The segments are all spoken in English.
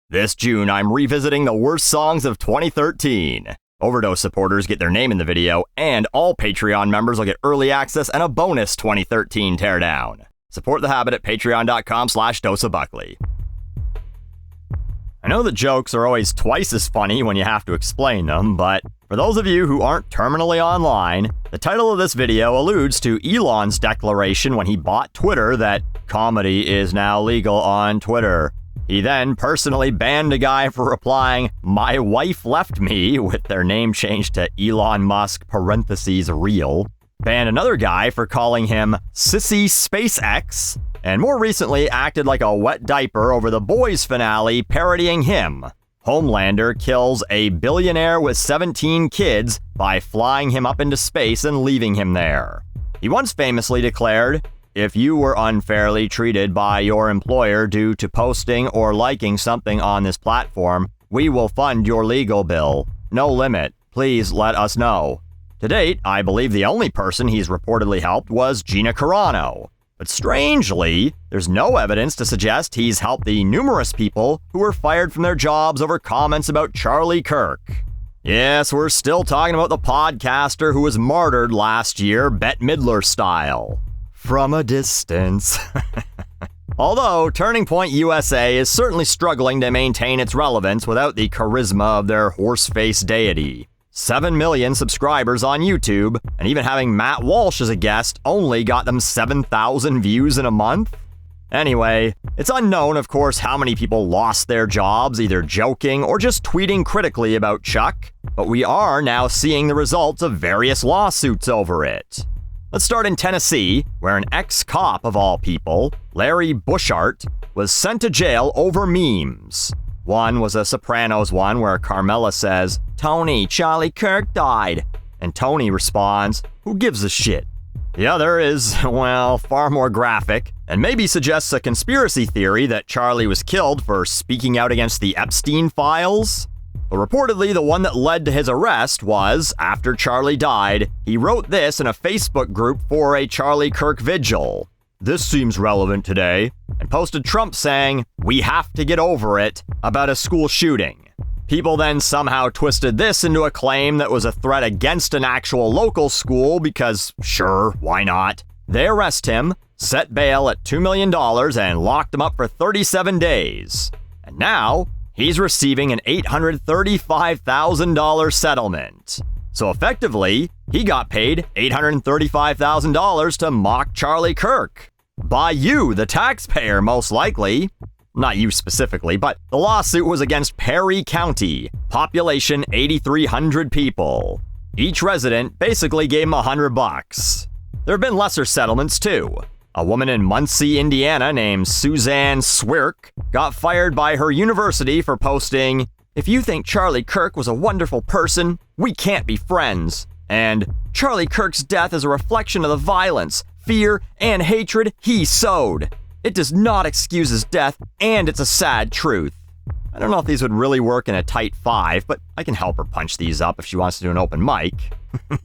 This June, I'm revisiting the worst songs of 2013. Overdose supporters get their name in the video, and all Patreon members will get early access and a bonus 2013 teardown. Support the habit at patreon.com/doseofbuckley. I know the jokes are always twice as funny when you have to explain them, but for those of you who aren't terminally online, the title of this video alludes to Elon's declaration when he bought Twitter that comedy is now legal on Twitter. He then personally banned a guy for replying, "My wife left me," with their name changed to Elon Musk (real). Banned another guy for calling him Sissy SpaceX, and more recently acted like a wet diaper over The Boys finale parodying him. Homelander kills a billionaire with 17 kids by flying him up into space and leaving him there. He once famously declared, "If you were unfairly treated by your employer due to posting or liking something on this platform, we will fund your legal bill. No limit. Please let us know." To date, I believe the only person he's reportedly helped was Gina Carano. But strangely, there's no evidence to suggest he's helped the numerous people who were fired from their jobs over comments about Charlie Kirk. Yes, we're still talking about the podcaster who was martyred last year, Bette Midler style. From a distance. Although Turning Point USA is certainly struggling to maintain its relevance without the charisma of their horse-face deity. 7 million subscribers on YouTube, and even having Matt Walsh as a guest only got them 7,000 views in a month? Anyway, it's unknown, of course, how many people lost their jobs either joking or just tweeting critically about Chuck, but we are now seeing the results of various lawsuits over it. Let's start in Tennessee, where an ex-cop of all people, Larry Bushart, was sent to jail over memes. One was a Sopranos one where Carmela says, "Tony, Charlie Kirk died." And Tony responds, "Who gives a shit?" The other is, well, far more graphic, and maybe suggests a conspiracy theory that Charlie was killed for speaking out against the Epstein files. But reportedly, the one that led to his arrest was, after Charlie died, he wrote this in a Facebook group for a Charlie Kirk vigil. "This seems relevant today," and posted Trump saying, "We have to get over it," about a school shooting. People then somehow twisted this into a claim that was a threat against an actual local school because, sure, why not? They arrest him, set bail at $2 million, and locked him up for 37 days. And now, he's receiving an $835,000 settlement. So effectively, he got paid $835,000 to mock Charlie Kirk. By you, the taxpayer, most likely. Not you specifically, but the lawsuit was against Perry County, population 8,300 people. Each resident basically gave him $100. There have been lesser settlements too. A woman in Muncie, Indiana named Suzanne Swirk got fired by her university for posting, "If you think Charlie Kirk was a wonderful person, we can't be friends." And "Charlie Kirk's death is a reflection of the violence, fear, and hatred he sowed. It does not excuse his death, and it's a sad truth." I don't know if these would really work in a tight 5, but I can help her punch these up if she wants to do an open mic.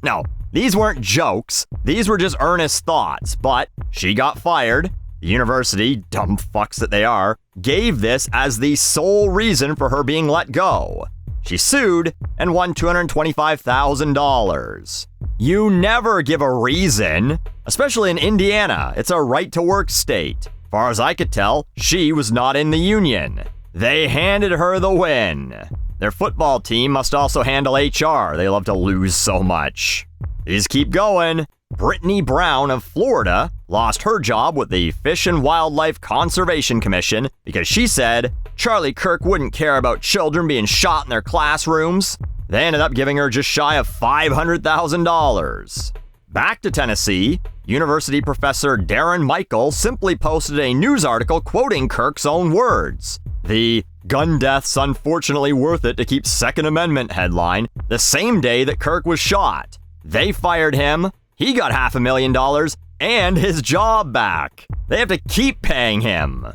No, these weren't jokes. These were just earnest thoughts, but she got fired. The university, dumb fucks that they are, gave this as the sole reason for her being let go. She sued and won $225,000. You never give a reason, especially in Indiana. It's a right-to-work state. Far as I could tell, she was not in the union. They handed her the win. Their football team must also handle HR. They love to lose so much. These keep going. Brittany Brown of Florida lost her job with the Fish and Wildlife Conservation Commission because she said Charlie Kirk wouldn't care about children being shot in their classrooms. They ended up giving her just shy of $500,000. Back to Tennessee, university professor Darren Michael simply posted a news article quoting Kirk's own words. The "gun death's unfortunately worth it to keep Second Amendment" headline, the same day that Kirk was shot. They fired him, he got $500,000, and his job back. They have to keep paying him.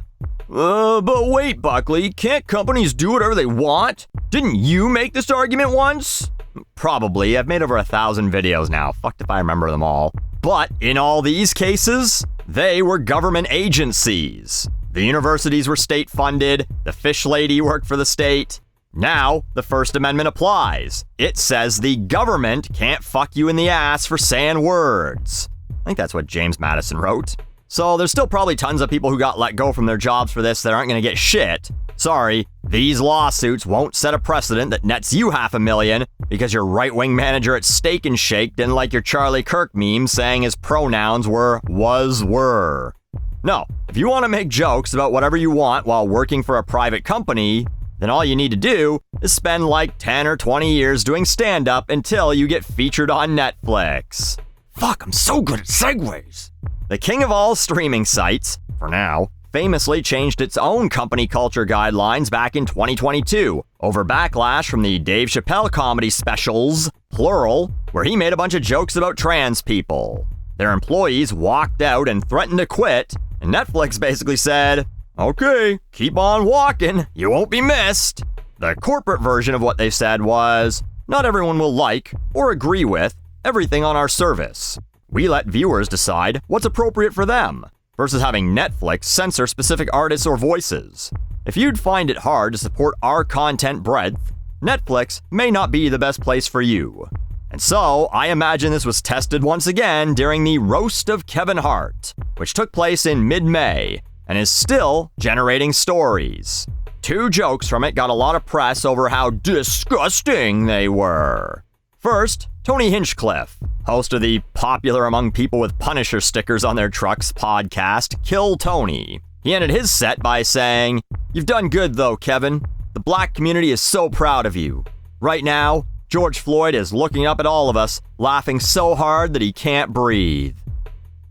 But wait, Buckley, can't companies do whatever they want? Didn't you make this argument once? Probably. I've made over 1,000 videos now. Fucked if I remember them all. But in all these cases, they were government agencies. The universities were state-funded, the fish lady worked for the state. Now, the First Amendment applies. It says the government can't fuck you in the ass for saying words. I think that's what James Madison wrote. So there's still probably tons of people who got let go from their jobs for this that aren't going to get shit. Sorry, these lawsuits won't set a precedent that nets you $500,000 because your right-wing manager at Steak and Shake didn't like your Charlie Kirk meme saying his pronouns were was-were. No, if you want to make jokes about whatever you want while working for a private company, then all you need to do is spend like 10 or 20 years doing stand-up until you get featured on Netflix. Fuck, I'm so good at segues. The king of all streaming sites, for now, famously changed its own company culture guidelines back in 2022 over backlash from the Dave Chappelle comedy specials, plural, where he made a bunch of jokes about trans people. Their employees walked out and threatened to quit, and Netflix basically said, "Okay, keep on walking, you won't be missed." The corporate version of what they said was, "Not everyone will like or agree with everything on our service. We let viewers decide what's appropriate for them, versus having Netflix censor specific artists or voices. If you'd find it hard to support our content breadth, Netflix may not be the best place for you." And so, I imagine this was tested once again during the roast of Kevin Hart, which took place in mid-May, and is still generating stories. 2 jokes from it got a lot of press over how disgusting they were. First, Tony Hinchcliffe, host of the popular among people with Punisher stickers on their trucks podcast, Kill Tony. He ended his set by saying, "You've done good though, Kevin. The black community is so proud of you. Right now, George Floyd is looking up at all of us, laughing so hard that he can't breathe."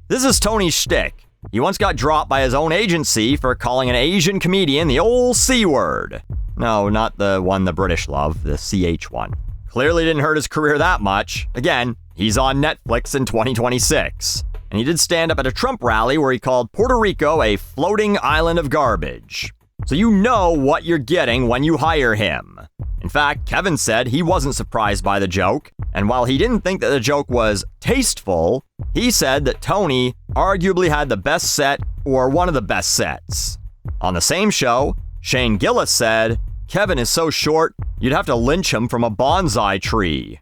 This is Tony's shtick. He once got dropped by his own agency for calling an Asian comedian the old C word. No, not the one the British love, the CH one. Clearly didn't hurt his career that much. Again, he's on Netflix in 2026. And he did stand up at a Trump rally where he called Puerto Rico a floating island of garbage. So you know what you're getting when you hire him. In fact, Kevin said he wasn't surprised by the joke, and while he didn't think that the joke was tasteful, he said that Tony arguably had the best set or one of the best sets. On the same show, Shane Gillis said, "Kevin is so short, you'd have to lynch him from a bonsai tree."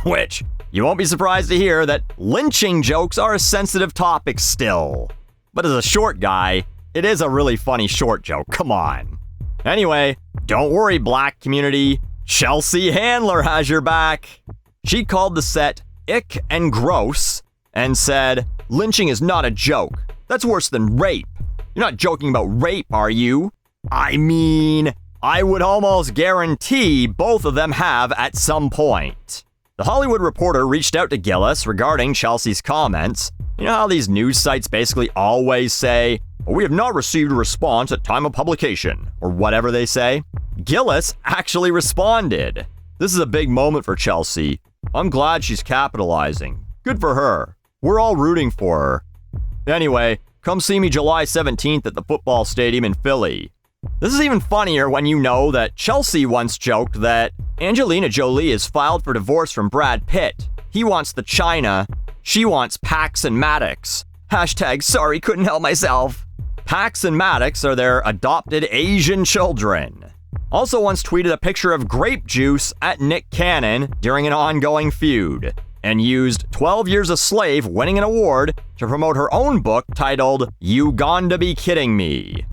Which, you won't be surprised to hear that lynching jokes are a sensitive topic still. But as a short guy, it is a really funny short joke, come on. Anyway, don't worry, black community. Chelsea Handler has your back. She called the set ick and gross and said, "Lynching is not a joke. That's worse than rape. You're not joking about rape, are you? I mean, I would almost guarantee both of them have at some point." The Hollywood Reporter reached out to Gillis regarding Chelsea's comments. You know how these news sites basically always say, "We have not received a response at time of publication," or whatever they say? Gillis actually responded. "This is a big moment for Chelsea. I'm glad she's capitalizing. Good for her. We're all rooting for her. Anyway, come see me July 17th at the football stadium in Philly." This is even funnier when you know that Chelsea once joked that Angelina Jolie is filed for divorce from Brad Pitt. He wants the China. She wants Pax and Maddox. Hashtag sorry, couldn't help myself. Pax and Maddox are their adopted Asian children. Also once tweeted a picture of grape juice at Nick Cannon during an ongoing feud, and used 12 Years a Slave winning an award to promote her own book titled You Gonda Be Kidding Me.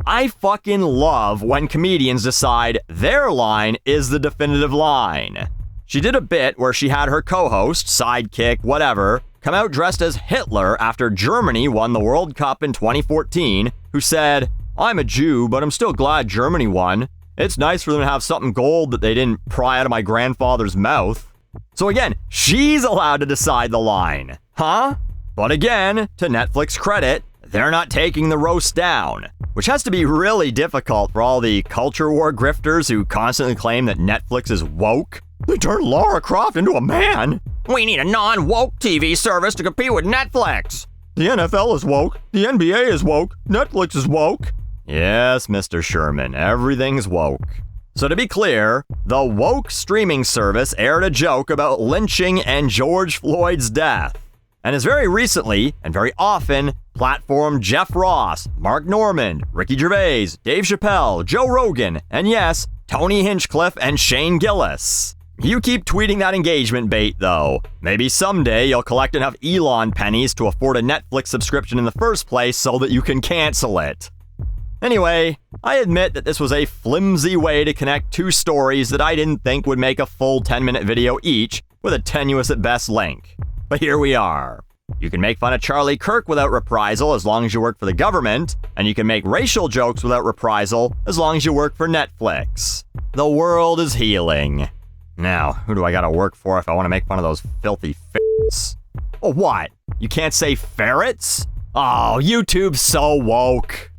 I fucking love when comedians decide their line is the definitive line. She did a bit where she had her co-host, sidekick, whatever, come out dressed as Hitler after Germany won the World Cup in 2014, who said, "I'm a Jew, but I'm still glad Germany won. It's nice for them to have something gold that they didn't pry out of my grandfather's mouth." So again, she's allowed to decide the line. Huh? But again, to Netflix credit, they're not taking the roast down, which has to be really difficult for all the culture war grifters who constantly claim that Netflix is woke. They turned Lara Croft into a man. We need a non-woke TV service to compete with Netflix. The NFL is woke. The NBA is woke. Netflix is woke. Yes, Mr. Sherman, everything's woke. So to be clear, the woke streaming service aired a joke about lynching and George Floyd's death, and has very recently, and very often, platformed Jeff Ross, Mark Normand, Ricky Gervais, Dave Chappelle, Joe Rogan, and yes, Tony Hinchcliffe and Shane Gillis. You keep tweeting that engagement bait, though. Maybe someday you'll collect enough Elon pennies to afford a Netflix subscription in the first place so that you can cancel it. Anyway, I admit that this was a flimsy way to connect two stories that I didn't think would make a full 10-minute video each, with a tenuous at best link. But here we are. You can make fun of Charlie Kirk without reprisal as long as you work for the government, and you can make racial jokes without reprisal as long as you work for Netflix. The world is healing. Now, who do I gotta work for if I want to make fun of those filthy ferrets? Oh, what? You can't say ferrets? Oh, YouTube's so woke.